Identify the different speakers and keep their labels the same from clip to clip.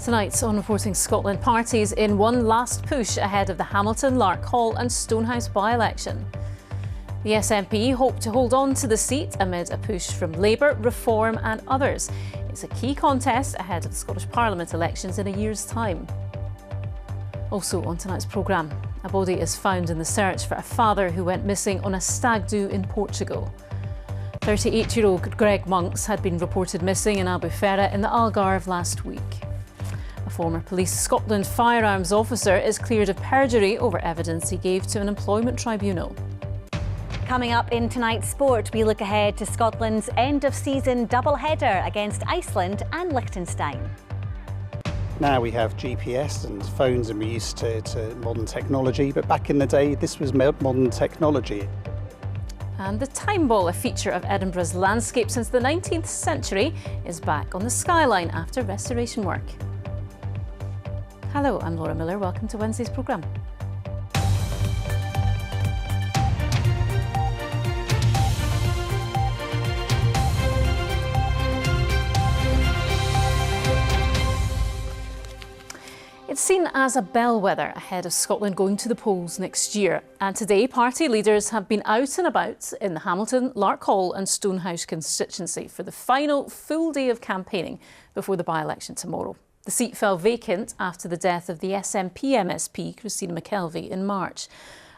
Speaker 1: Tonight on Reporting Scotland, parties in one last push ahead of the Hamilton, Larkhall and Stonehouse by-election. The SNP hope to hold on to the seat amid a push from Labour, Reform and others. It's a key contest ahead of the Scottish Parliament elections in a year's time. Also on tonight's programme, a body is found in the search for a father who went missing on a stag do in Portugal. 38-year-old Greg Monks had been reported missing in Albufeira in the Algarve last week. A former Police Scotland firearms officer is cleared of perjury over evidence he gave to an employment tribunal.
Speaker 2: Coming up in tonight's sport, we look ahead to Scotland's end-of-season double-header against Iceland and Liechtenstein.
Speaker 3: Now we have GPS and phones and we're used to modern technology, but back in the day this was modern technology.
Speaker 1: And the time ball, a feature of Edinburgh's landscape since the 19th century, is back on the skyline after restoration work. Hello, I'm Laura Miller. Welcome to Wednesday's programme. It's seen as a bellwether ahead of Scotland going to the polls next year. And today, party leaders have been out and about in the Hamilton, Larkhall and Stonehouse constituency for the final full day of campaigning before the by-election tomorrow. The seat fell vacant after the death of the SNP MSP, Christina McKelvey, in March.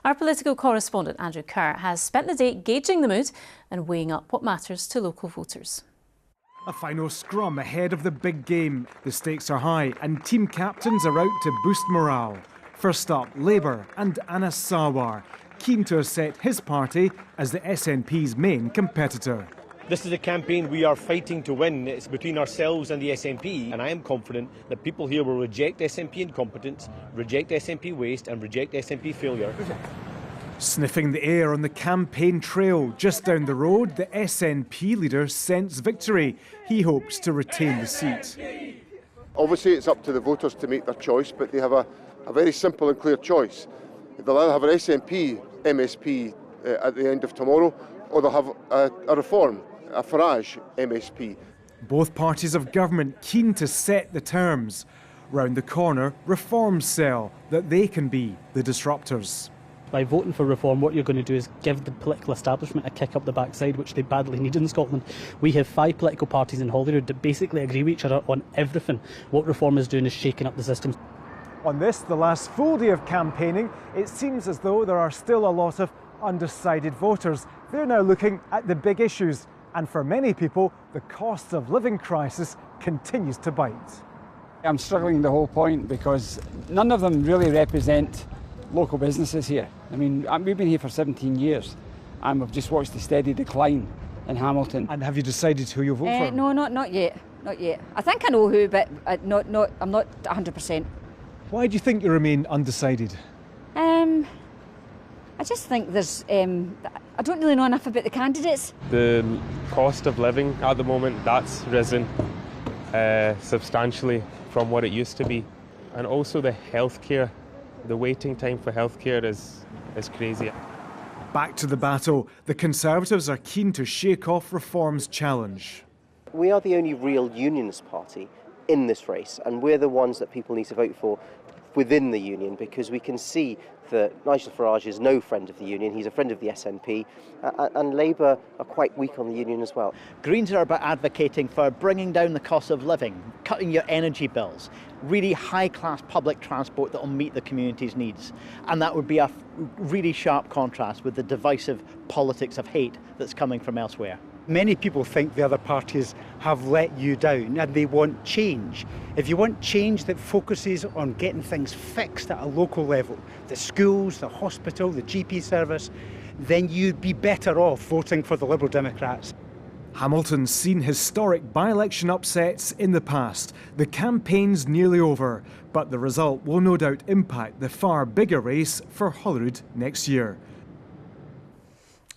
Speaker 1: Our political correspondent, Andrew Kerr, has spent the day gauging the mood and weighing up what matters to local voters.
Speaker 4: A final scrum ahead of the big game. The stakes are high and team captains are out to boost morale. First up, Labour and Anas Sarwar, keen to set his party as the SNP's main competitor.
Speaker 5: This is a campaign we are fighting to win. It's between ourselves and the SNP, and I am confident that people here will reject SNP incompetence, reject SNP waste and reject SNP failure.
Speaker 4: Sniffing the air on the campaign trail just down the road, the SNP leader scents victory. He hopes to retain the seat.
Speaker 6: Obviously it's up to the voters to make their choice, but they have a very simple and clear choice. They'll either have an SNP MSP at the end of tomorrow, or they'll have a Reform, a Farage MSP.
Speaker 4: Both parties of government keen to set the terms. Round the corner, Reform sell that they can be the disruptors.
Speaker 7: By voting for Reform, what you're going to do is give the political establishment a kick up the backside, which they badly need in Scotland. We have 5 political parties in Holyrood that basically agree with each other on everything. What Reform is doing is shaking up the system.
Speaker 4: On this, the last full day of campaigning, it seems as though there are still a lot of undecided voters. They're now looking at the big issues, and for many people, the cost of living crisis continues to bite.
Speaker 8: I'm struggling the whole point because none of them really represent local businesses here. I mean, we've been here for 17 years and we've just watched the steady decline in Hamilton.
Speaker 4: And have you decided who you'll vote for?
Speaker 9: No, not yet. Not yet. I think I know who, but I'm not 100%.
Speaker 4: Why do you think you remain undecided?
Speaker 9: I just think there's... I don't really know enough about the candidates.
Speaker 10: The cost of living at the moment, that's risen substantially from what it used to be. And also the healthcare. The waiting time for healthcare is crazy.
Speaker 4: Back to the battle. The Conservatives are keen to shake off Reform's challenge.
Speaker 11: We are the only real unionist party in this race, and we're the ones that people need to vote for within the union, because we can see that Nigel Farage is no friend of the union. He's a friend of the SNP, and Labour are quite weak on the union as well.
Speaker 12: Greens are about advocating for bringing down the cost of living, cutting your energy bills, really high-class public transport that will meet the community's needs. And that would be a really sharp contrast with the divisive politics of hate that's coming from elsewhere.
Speaker 13: Many people think the other parties have let you down and they want change. If you want change that focuses on getting things fixed at a local level, the schools, the hospital, the GP service, then you'd be better off voting for the Liberal Democrats.
Speaker 4: Hamilton's seen historic by-election upsets in the past. The campaign's nearly over, but the result will no doubt impact the far bigger race for Holyrood next year.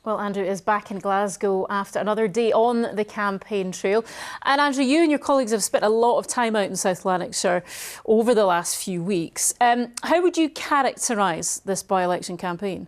Speaker 1: Well, Andrew is back in Glasgow after another day on the campaign trail. And Andrew, you and your colleagues have spent a lot of time out in South Lanarkshire over the last few weeks. How would you characterise this by-election campaign?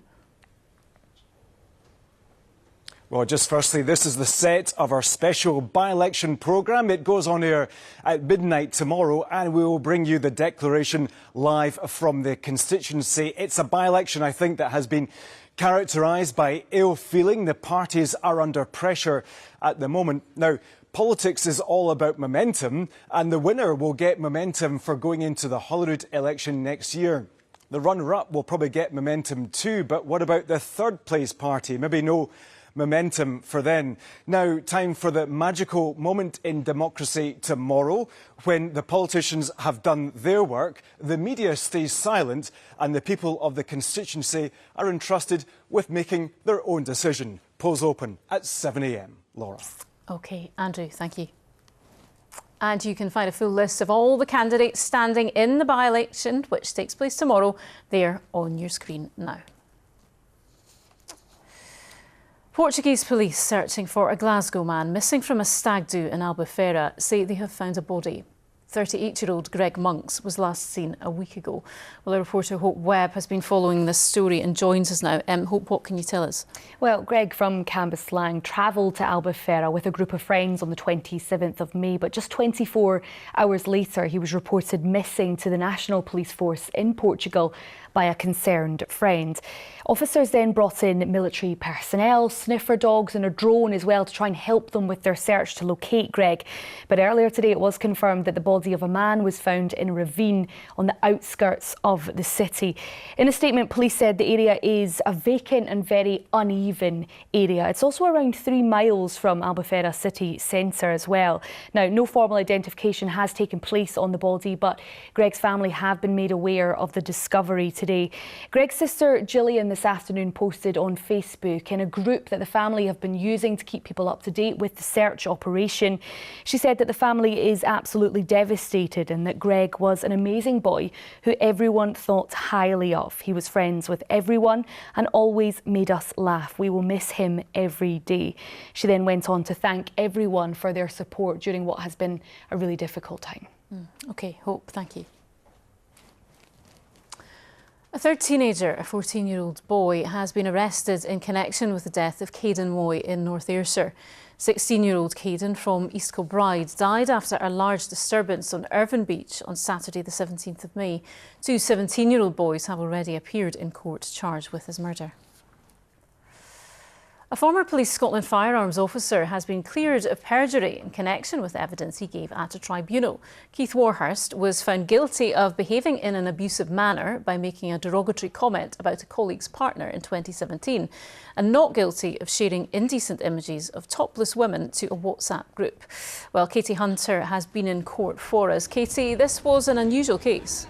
Speaker 4: Well, just firstly, this is the set of our special by-election programme. It goes on air at midnight tomorrow, and we will bring you the declaration live from the constituency. It's a by-election, I think, that has been characterised by ill feeling. The parties are under pressure at the moment. Now, politics is all about momentum, and the winner will get momentum for going into the Holyrood election next year. The runner-up will probably get momentum too, but what about the third-place party? Maybe no momentum for them. Now, time for the magical moment in democracy tomorrow, when the politicians have done their work, the media stays silent, and the people of the constituency are entrusted with making their own decision. Polls open at 7 a.m. Laura.
Speaker 1: OK, Andrew, thank you. And you can find a full list of all the candidates standing in the by-election, which takes place tomorrow, there on your screen now. Portuguese police searching for a Glasgow man missing from a stag do in Albufeira say they have found a body. 38-year-old Greg Monks was last seen a week ago. Well, our reporter Hope Webb has been following this story and joins us now. Hope, what can you tell us?
Speaker 14: Well, Greg from Cambuslang travelled to Albufeira with a group of friends on the 27th of May, but just 24 hours later he was reported missing to the National Police Force in Portugal by a concerned friend. Officers then brought in military personnel, sniffer dogs and a drone as well to try and help them with their search to locate Greg. But earlier today it was confirmed that the body of a man was found in a ravine on the outskirts of the city. In a statement, police said the area is a vacant and very uneven area. It's also around 3 miles from Albufeira city centre as well. Now, no formal identification has taken place on the body, but Greg's family have been made aware of the discovery today. Greg's sister Gillian this afternoon posted on Facebook in a group that the family have been using to keep people up to date with the search operation. She said that the family is absolutely devastated and that Greg was an amazing boy who everyone thought highly of. He was friends with everyone and always made us laugh. We will miss him every day. She then went on to thank everyone for their support during what has been a really difficult time.
Speaker 1: OK, Hope, thank you. A third teenager, a 14-year-old boy, has been arrested in connection with the death of Caden Moy in North Ayrshire. 16-year-old Caden from East Kilbride died after a large disturbance on Irvine Beach on Saturday the 17th of May. 2 17-year-old boys have already appeared in court charged with his murder. A former Police Scotland firearms officer has been cleared of perjury in connection with evidence he gave at a tribunal. Keith Warhurst was found guilty of behaving in an abusive manner by making a derogatory comment about a colleague's partner in 2017 and not guilty of sharing indecent images of topless women to a WhatsApp group. Well, Katie Hunter has been in court for us. Katie, this was an unusual case.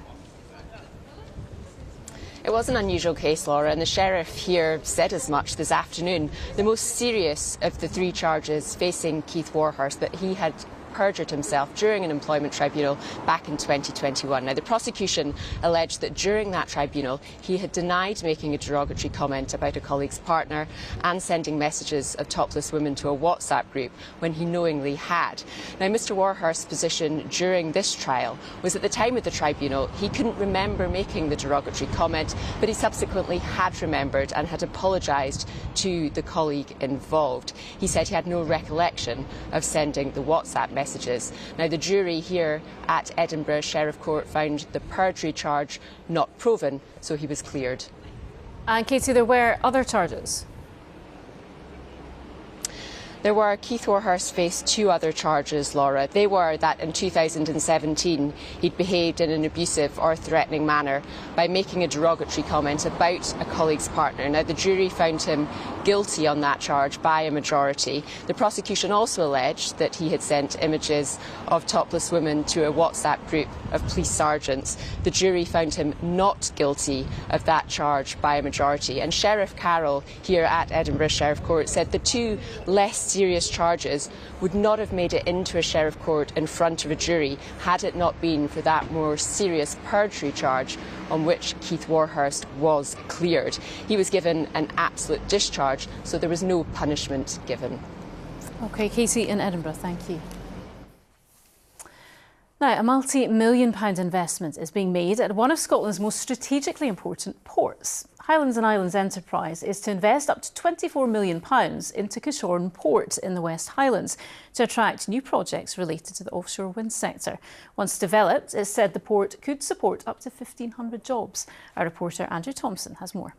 Speaker 15: It was an unusual case, Laura, and the sheriff here said as much this afternoon. The most serious of the 3 charges facing Keith Warhurst, that he had perjured himself during an employment tribunal back in 2021. Now, the prosecution alleged that during that tribunal he had denied making a derogatory comment about a colleague's partner and sending messages of topless women to a WhatsApp group when he knowingly had. Now, Mr Warhurst's position during this trial was at the time of the tribunal he couldn't remember making the derogatory comment, but he subsequently had remembered and had apologised to the colleague involved. He said he had no recollection of sending the WhatsApp messages. Now, the jury here at Edinburgh Sheriff Court found the perjury charge not proven, so he was cleared.
Speaker 1: And Katie, there were other charges.
Speaker 15: There were Keith Warhurst faced 2 other charges, Laura. They were that in 2017 he'd behaved in an abusive or threatening manner by making a derogatory comment about a colleague's partner. Now, the jury found him guilty on that charge by a majority. The prosecution also alleged that he had sent images of topless women to a WhatsApp group of police sergeants. The jury found him not guilty of that charge by a majority. And Sheriff Carroll here at Edinburgh Sheriff Court said the 2 less serious charges would not have made it into a Sheriff Court in front of a jury had it not been for that more serious perjury charge on which Keith Warhurst was cleared. He was given an absolute discharge, so there was no punishment given.
Speaker 1: OK, Katie in Edinburgh, thank you. Now, a multi-million-pound investment is being made at one of Scotland's most strategically important ports. Highlands and Islands Enterprise is to invest up to £24 million into Kishorn Port in the West Highlands to attract new projects related to the offshore wind sector. Once developed, it's said the port could support up to 1,500 jobs. Our reporter Andrew Thompson has more.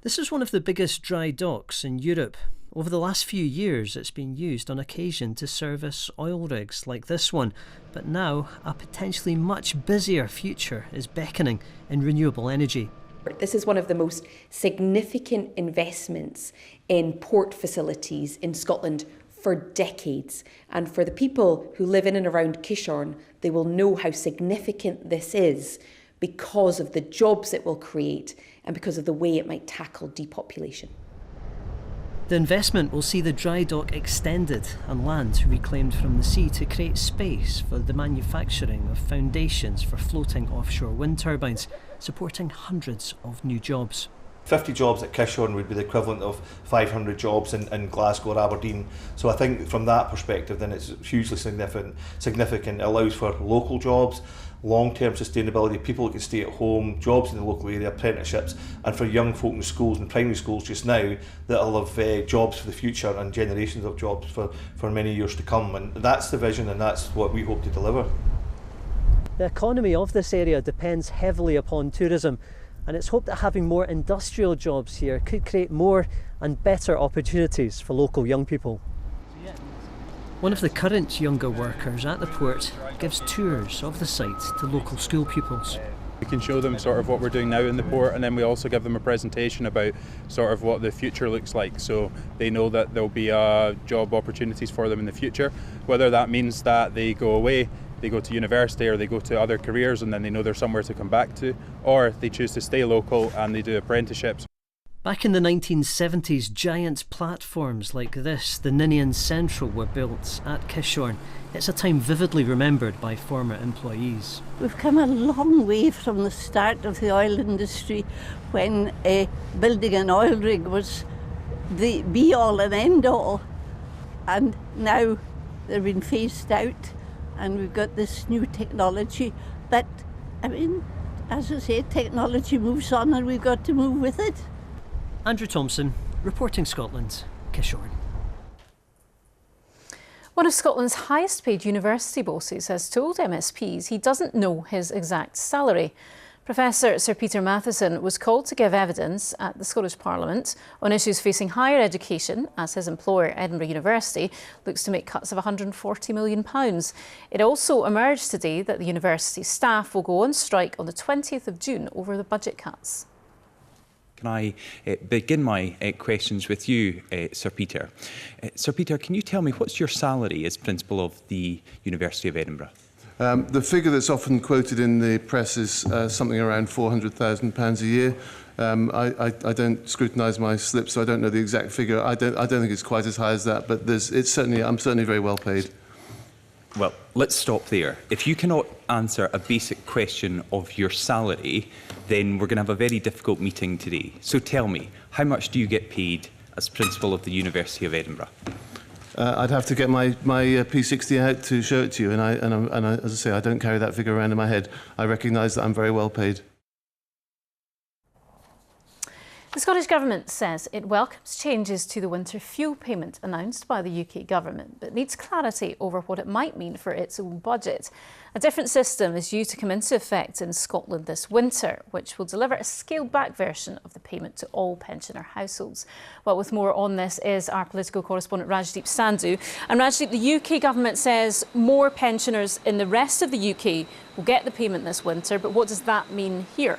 Speaker 16: This is one of the biggest dry docks in Europe. Over the last few years, it's been used on occasion to service oil rigs like this one. But now, a potentially much busier future is beckoning in renewable energy.
Speaker 17: This is one of the most significant investments in port facilities in Scotland for decades. And for the people who live in and around Kishorn, they will know how significant this is because of the jobs it will create and because of the way it might tackle depopulation.
Speaker 16: The investment will see the dry dock extended and land reclaimed from the sea to create space for the manufacturing of foundations for floating offshore wind turbines, supporting hundreds of new jobs.
Speaker 18: 50 jobs at Kishorn would be the equivalent of 500 jobs in Glasgow or Aberdeen. So I think from that perspective then it's hugely significant. It allows for local jobs, long-term sustainability, people who can stay at home, jobs in the local area, apprenticeships, and for young folk in schools and primary schools just now that'll have jobs for the future and generations of jobs for many years to come. And that's the vision and that's what we hope to deliver.
Speaker 16: The economy of this area depends heavily upon tourism, and it's hoped that having more industrial jobs here could create more and better opportunities for local young people. One of the current younger workers at the port gives tours of the site to local school pupils.
Speaker 19: We can show them sort of what we're doing now in the port, and then we also give them a presentation about sort of what the future looks like, so they know that there'll be job opportunities for them in the future, whether that means that they go away, they go to university or they go to other careers and then they know there's somewhere to come back to, or they choose to stay local and they do apprenticeships.
Speaker 16: Back in the 1970s, giant platforms like this, the Ninian Central, were built at Kishorn. It's a time vividly remembered by former employees.
Speaker 20: We've come a long way from the start of the oil industry when building an oil rig was the be-all and end-all. And now they've been phased out and we've got this new technology. But, I mean, as I say, technology moves on and we've got to move with it.
Speaker 16: Andrew Thompson, reporting Scotland, Kishorn.
Speaker 1: One of Scotland's highest paid university bosses has told MSPs he doesn't know his exact salary. Professor Sir Peter Matheson was called to give evidence at the Scottish Parliament on issues facing higher education as his employer, Edinburgh University, looks to make cuts of £140 million. It also emerged today that the university staff will go on strike on the 20th of June over the budget cuts.
Speaker 21: Can I begin my questions with you, Sir Peter? Sir Peter, can you tell me what's your salary as Principal of the University of Edinburgh?
Speaker 22: The figure that's often quoted in the press is something around £400,000 a year. I don't scrutinise my slips, so I don't know the exact figure. I don't think it's quite as high as that, but I'm certainly very well paid.
Speaker 21: Well, let's stop there. If you cannot answer a basic question of your salary, then we're going to have a very difficult meeting today. So tell me, how much do you get paid as Principal of the University of Edinburgh?
Speaker 22: I'd have to get my P60 out to show it to you, and as I say, I don't carry that figure around in my head. I recognise that I'm very well paid.
Speaker 1: The Scottish Government says it welcomes changes to the winter fuel payment announced by the UK Government, but needs clarity over what it might mean for its own budget. A different system is due to come into effect in Scotland this winter, which will deliver a scaled-back version of the payment to all pensioner households. Well, with more on this is our political correspondent Rajdeep Sandhu. And Rajdeep, the UK Government says more pensioners in the rest of the UK will get the payment this winter, but what does that mean here?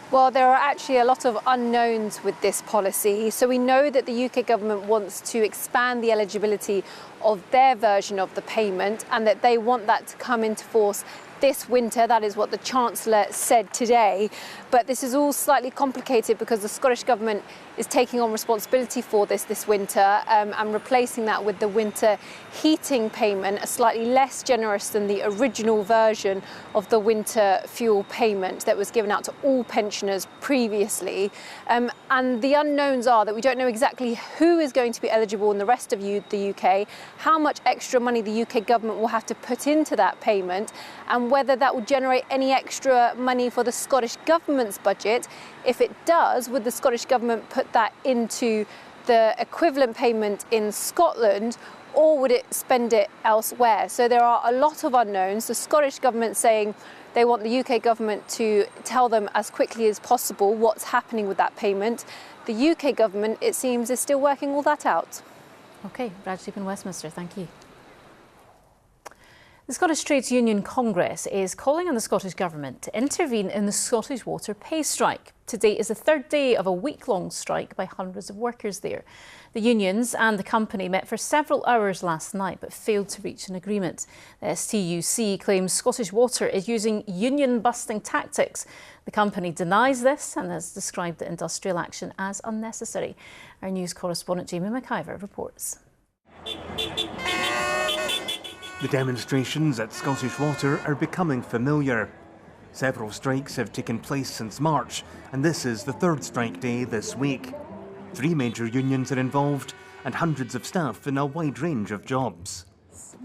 Speaker 23: Well, there are actually a lot of unknowns with this policy. So we know that the UK government wants to expand the eligibility of their version of the payment and that they want that to come into force this winter. That is what the Chancellor said today. But this is all slightly complicated because the Scottish Government is taking on responsibility for this winter and replacing that with the winter heating payment, a slightly less generous than the original version of the winter fuel payment that was given out to all pensioners previously. And the unknowns are that we don't know exactly who is going to be eligible in the rest of the UK, how much extra money the UK government will have to put into that payment, and whether that will generate any extra money for the Scottish Government's budget. If it does, would the Scottish Government put that into the equivalent payment in Scotland, or would it spend it elsewhere? So there are a lot of unknowns. The Scottish Government saying they want the UK government to tell them as quickly as possible what's happening with that payment. The UK government, it seems, is still working all that out.
Speaker 1: OK, Rajdeep in Westminster, thank you. The Scottish Trades Union Congress is calling on the Scottish Government to intervene in the Scottish Water pay strike. Today is the third day of a week-long strike by hundreds of workers there. The unions and the company met for several hours last night but failed to reach an agreement. The STUC claims Scottish Water is using union-busting tactics. The company denies this and has described the industrial action as unnecessary. Our news correspondent Jamie McIver reports.
Speaker 2: The demonstrations at Scottish Water are becoming familiar. Several strikes have taken place since March, and this is the third strike day this week. 3 major unions are involved, and hundreds of staff in a wide range of jobs.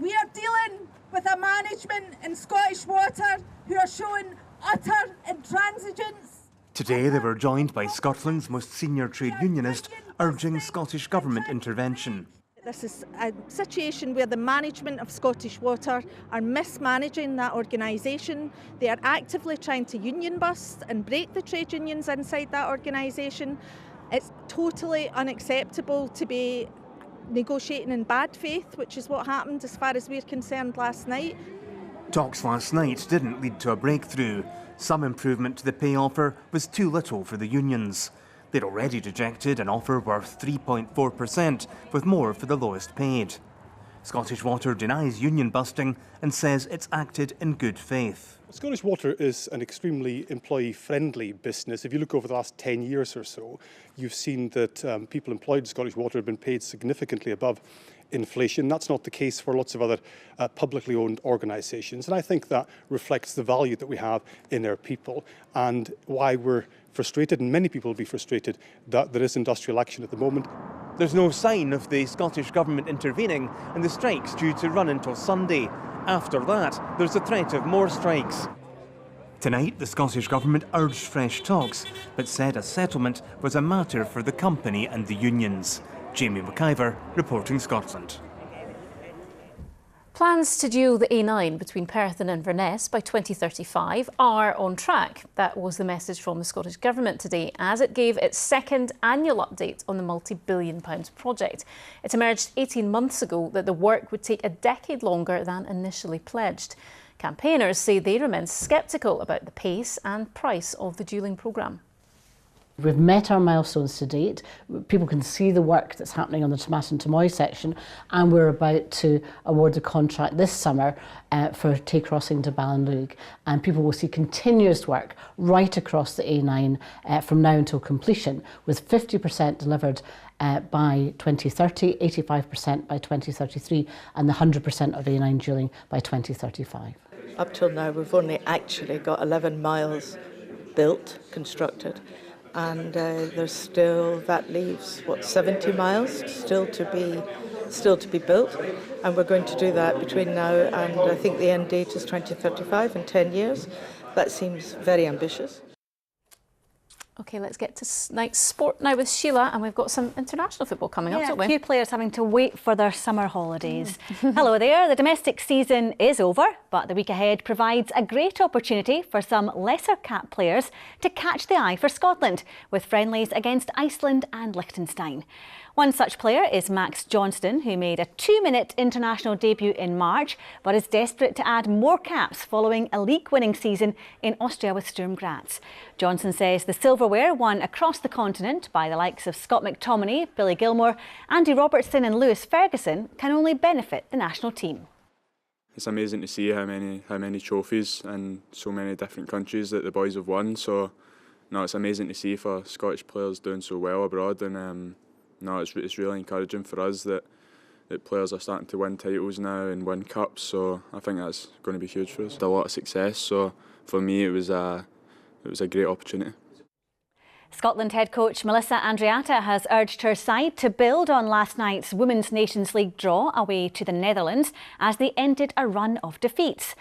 Speaker 3: We are dealing with a management in Scottish Water who are showing utter intransigence.
Speaker 2: Today they were joined by Scotland's most senior trade unionist, urging Scottish Government intervention.
Speaker 5: This is a situation where the management of Scottish Water are mismanaging that organisation. They are actively trying to union bust and break the trade unions inside that organisation. It's totally unacceptable to be negotiating in bad faith, which is what happened as far as we're concerned last night.
Speaker 2: Talks last night didn't lead to a breakthrough. Some improvement to the pay offer was too little for the unions. They'd already rejected an offer worth 3.4%, with more for the lowest paid. Scottish Water denies union busting and says it's acted in good faith.
Speaker 24: Scottish Water is an extremely employee-friendly business. If you look over the last 10 years or so, you've seen that people employed in Scottish Water have been paid significantly above inflation. That's not the case for lots of other publicly owned organisations. And I think that reflects the value that we have in our people and why we're frustrated, and many people will be frustrated, that there is industrial action at the moment.
Speaker 2: There's no sign of the Scottish Government intervening, and the strike's due to run until Sunday. After that, there's a threat of more strikes. Tonight, the Scottish Government urged fresh talks, but said a settlement was a matter for the company and the unions. Jamie McIver, reporting Scotland.
Speaker 1: Plans to dual the A9 between Perth and Inverness by 2035 are on track. That was the message from the Scottish Government today as it gave its second annual update on the multi-billion-pound project. It emerged 18 months ago that the work would take a decade longer than initially pledged. Campaigners say they remain sceptical about the pace and price of the dueling programme.
Speaker 25: We've met our milestones to date. People can see the work that's happening on the Tomatin Tomoy section, and we're about to award the contract this summer for Tay Crossing to Ballinlough, and people will see continuous work right across the A9 from now until completion, with 50% delivered by 2030, 85% by 2033, and the 100% of A9 dueling by 2035.
Speaker 26: Up till now, we've only actually got 11 miles built, constructed. And there's still, that leaves, 70 miles still to be built, and we're going to do that between now and I think the end date is 2035 in 10 years. That seems very ambitious.
Speaker 1: OK, let's get to night sport now with Sheila, and we've got some international football coming up, don't we?
Speaker 27: A few players having to wait for their summer holidays. Hello there, the domestic season is over, but the week ahead provides a great opportunity for some lesser capped players to catch the eye for Scotland, with friendlies against Iceland and Liechtenstein. One such player is Max Johnston, who made a 2-minute international debut in March, but is desperate to add more caps following a league-winning season in Austria with Sturm Graz. Johnson says the silverware won across the continent by the likes of Scott McTominay, Billy Gilmore, Andy Robertson and Lewis Ferguson can only benefit the national team.
Speaker 28: It's amazing to see how many trophies in so many different countries that the boys have won. So, no, it's amazing to see for Scottish players doing so well abroad, and no, it's really encouraging for us that players are starting to win titles now and win cups. So I think that's going to be huge for us. A lot of success. So for me, it was a great opportunity.
Speaker 27: Scotland head coach Melissa Andreatta has urged her side to build on last night's Women's Nations League draw away to the Netherlands as they ended a run of defeats.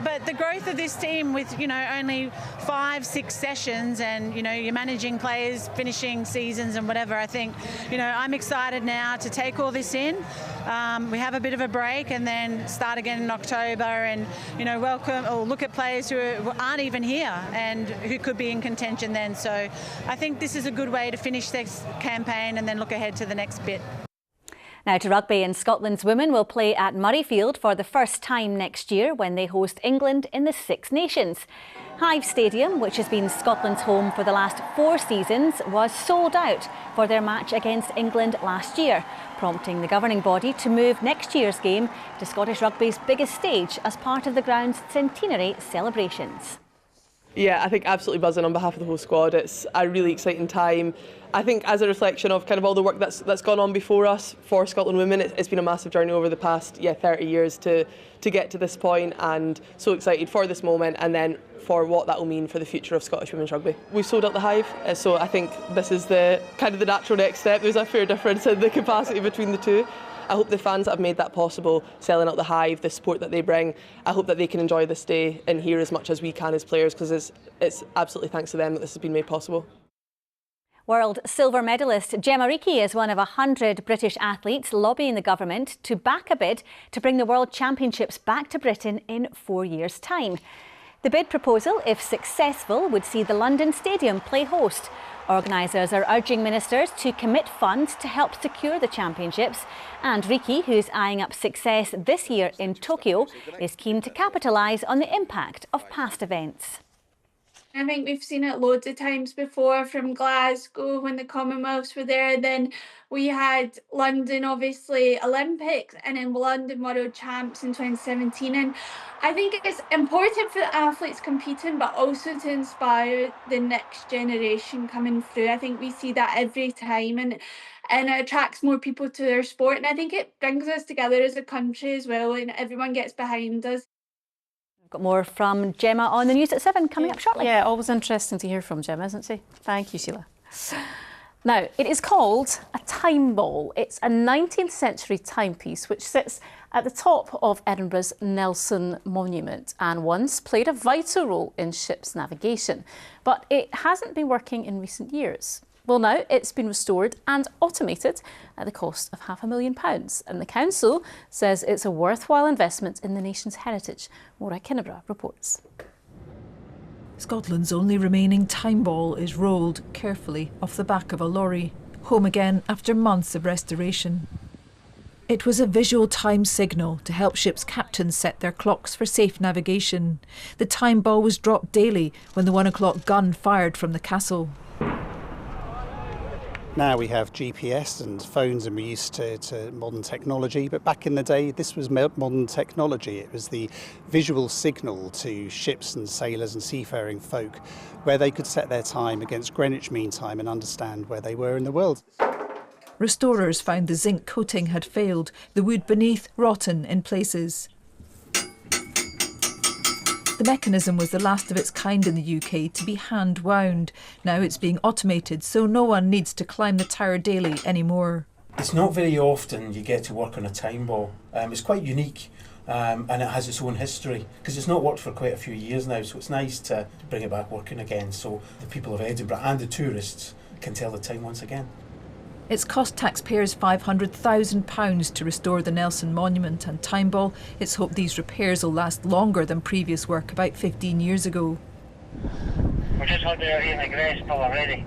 Speaker 6: But the growth of this team with, only 5-6 sessions and, you're managing players, finishing seasons and whatever, I think, I'm excited now to take all this in. We have a bit of a break and then start again in October and, welcome or look at players who aren't even here and who could be in contention then. So I think this is a good way to finish this campaign and then look ahead to the next bit.
Speaker 27: Now to rugby, and Scotland's women will play at Murrayfield for the first time next year when they host England in the Six Nations. Hive Stadium, which has been Scotland's home for the last 4 seasons, was sold out for their match against England last year, prompting the governing body to move next year's game to Scottish rugby's biggest stage as part of the ground's centenary celebrations.
Speaker 7: Yeah, I think absolutely buzzing on behalf of the whole squad. It's a really exciting time. I think as a reflection of kind of all the work that's gone on before us for Scotland women, it's been a massive journey over the past 30 years to get to this point, and so excited for this moment and then for what that will mean for the future of Scottish women's rugby. We've sold out the Hive, so I think this is the kind of the natural next step. There's a fair difference in the capacity between the two. I hope the fans that have made that possible, selling out the Hive, the support that they bring, I hope that they can enjoy this day and here as much as we can as players, because it's absolutely thanks to them that this has been made possible.
Speaker 27: World silver medalist Gemma Reekie is one of 100 British athletes lobbying the government to back a bid to bring the World Championships back to Britain in 4 years' time. The bid proposal, if successful, would see the London Stadium play host. Organisers are urging ministers to commit funds to help secure the championships, and Reekie, who's eyeing up success this year in Tokyo, is keen to capitalise on the impact of past events.
Speaker 8: I think we've seen it loads of times before, from Glasgow when the Commonwealths were there, then we had London obviously Olympics, and then London World Champs in 2017, and I think it's important for the athletes competing but also to inspire the next generation coming through. I think we see that every time, and it attracts more people to their sport, and I think it brings us together as a country as well, and everyone gets behind us.
Speaker 27: Got more from Gemma on the news at 7 coming up shortly.
Speaker 1: Yeah, always interesting to hear from Gemma, isn't she? Thank you, Sheila. Now, it is called a time ball. It's a 19th century timepiece which sits at the top of Edinburgh's Nelson Monument and once played a vital role in ships' navigation. But it hasn't been working in recent years. Well, now it's been restored and automated at the cost of £500,000, and the council says it's a worthwhile investment in the nation's heritage. Maura Kinnebra reports.
Speaker 9: Scotland's only remaining time ball is rolled carefully off the back of a lorry, home again after months of restoration. It was a visual time signal to help ships' captains set their clocks for safe navigation. The time ball was dropped daily when the 1 o'clock gun fired from the castle.
Speaker 10: Now we have GPS and phones and we're used to modern technology, but back in the day this was modern technology. It was the visual signal to ships and sailors and seafaring folk where they could set their time against Greenwich Mean Time and understand where they were in the world.
Speaker 9: Restorers found the zinc coating had failed, the wood beneath rotten in places. The mechanism was the last of its kind in the UK to be hand wound. Now it's being automated, so no one needs to climb the tower daily anymore.
Speaker 11: It's not very often you get to work on a time ball. It's quite unique and it has its own history because it's not worked for quite a few years now, so it's nice to bring it back working again so the people of Edinburgh and the tourists can tell the time once again.
Speaker 9: It's cost taxpayers £500,000 to restore the Nelson Monument and time ball. It's hoped these repairs will last longer than previous work about 15 years ago.
Speaker 12: We're just out there in the grass till we're ready.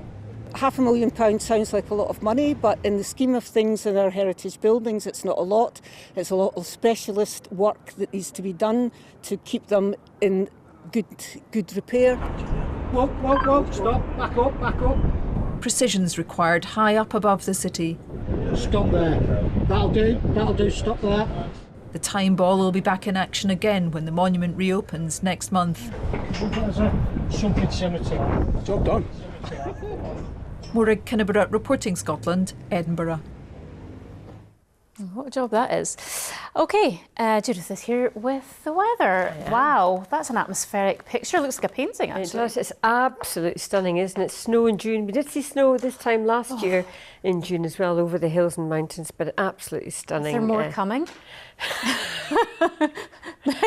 Speaker 13: £500,000 sounds like a lot of money, but in the scheme of things in our heritage buildings, it's not a lot. It's a lot of specialist work that needs to be done to keep them in good repair.
Speaker 12: Whoa, stop, back up.
Speaker 9: Precision's required high up above the city.
Speaker 12: Stop there. That'll do, stop there.
Speaker 9: The time ball will be back in action again when the monument reopens next month.
Speaker 12: Job done.
Speaker 9: Maura Kinnebra reporting Scotland, Edinburgh.
Speaker 1: What a job that is. OK, Judith is here with the weather.
Speaker 4: Yeah.
Speaker 1: Wow, that's an atmospheric picture. Looks like a painting, actually.
Speaker 4: It does. It's absolutely stunning, isn't it? Snow in June. We did see snow this time last year in June as well, over the hills and mountains, but absolutely stunning.
Speaker 1: Is there more coming?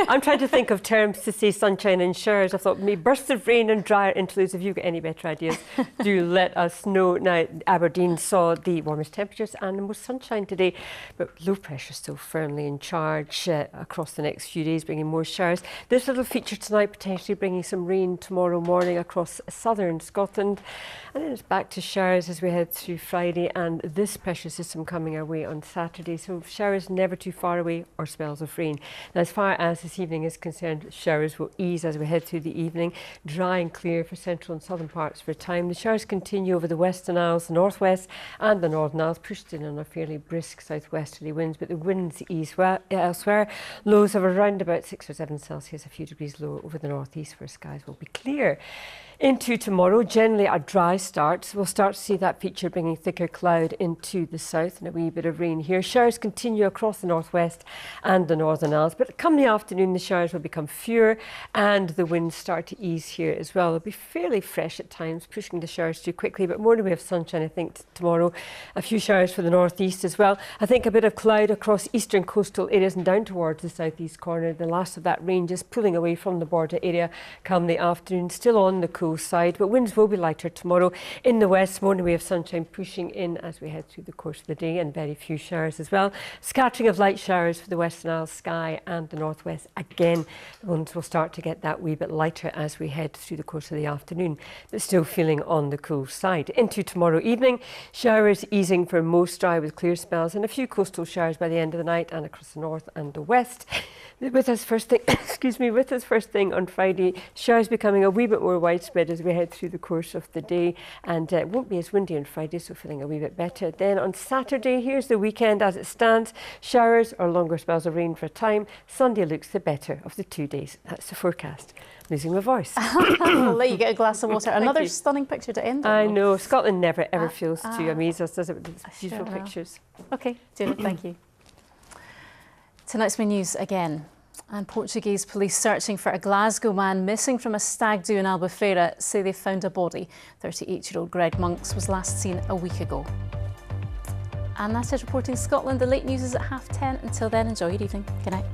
Speaker 4: I'm trying to think of terms to say sunshine and showers. I thought maybe bursts of rain and drier interludes. If you've got any better ideas, do let us know. Now, Aberdeen saw the warmest temperatures and the most sunshine today, but low pressure still firmly in charge across the next few days, bringing more showers. This little feature tonight potentially bringing some rain tomorrow morning across southern Scotland, and then it's back to showers as we head through Friday, and this pressure system coming our way on Saturday. So showers never too far away, or spells of rain. Now, as far as this evening is concerned, showers will ease as we head through the evening. Dry and clear for central and southern parts for a time. The showers continue over the Western Isles, the Northwest and the Northern Isles, pushed in on a fairly brisk southwesterly winds, but the winds ease elsewhere. Lows of around about 6 or 7 Celsius, a few degrees lower over the northeast, where skies will be clear. Into tomorrow, generally a dry start. We'll start to see that feature bringing thicker cloud into the south and a wee bit of rain here. Showers continue across the northwest and the Northern Isles, but come the afternoon the showers will become fewer and the winds start to ease here as well. It'll be fairly fresh at times, pushing the showers too quickly, but more in the way of sunshine I think tomorrow. A few showers for the northeast as well. I think a bit of cloud across eastern coastal areas and down towards the southeast corner. The last of that rain just pulling away from the border area come the afternoon, still on the coast side, but winds will be lighter tomorrow. In the west, more in the way of sunshine pushing in as we head through the course of the day, and very few showers as well. Scattering of light showers for the Western Isles, Skye and the northwest. Again, the winds will start to get that wee bit lighter as we head through the course of the afternoon, but still feeling on the cool side. Into tomorrow evening, showers easing for most, dry with clear spells, and a few coastal showers by the end of the night and across the north and the west. With us first thing, with us first thing on Friday, showers becoming a wee bit more widespread as we head through the course of the day, and it won't be as windy on Friday, so feeling a wee bit better. Then on Saturday, here's the weekend as it stands. Showers or longer spells of rain for a time. Sunday looks the better of the 2 days. That's the forecast. Losing my voice.
Speaker 1: I'll let you get a glass of water. Another stunning picture to end on.
Speaker 4: I know. Scotland never ever fails to amaze us, does it, with these beautiful pictures.
Speaker 1: OK, Judith, thank you. Tonight's my news again. And Portuguese police searching for a Glasgow man missing from a stag do in Albufeira say they found a body. 38-year-old Greg Monks was last seen a week ago. And that is Reporting Scotland. The late news is at 10:30. Until then, enjoy your evening. Good night.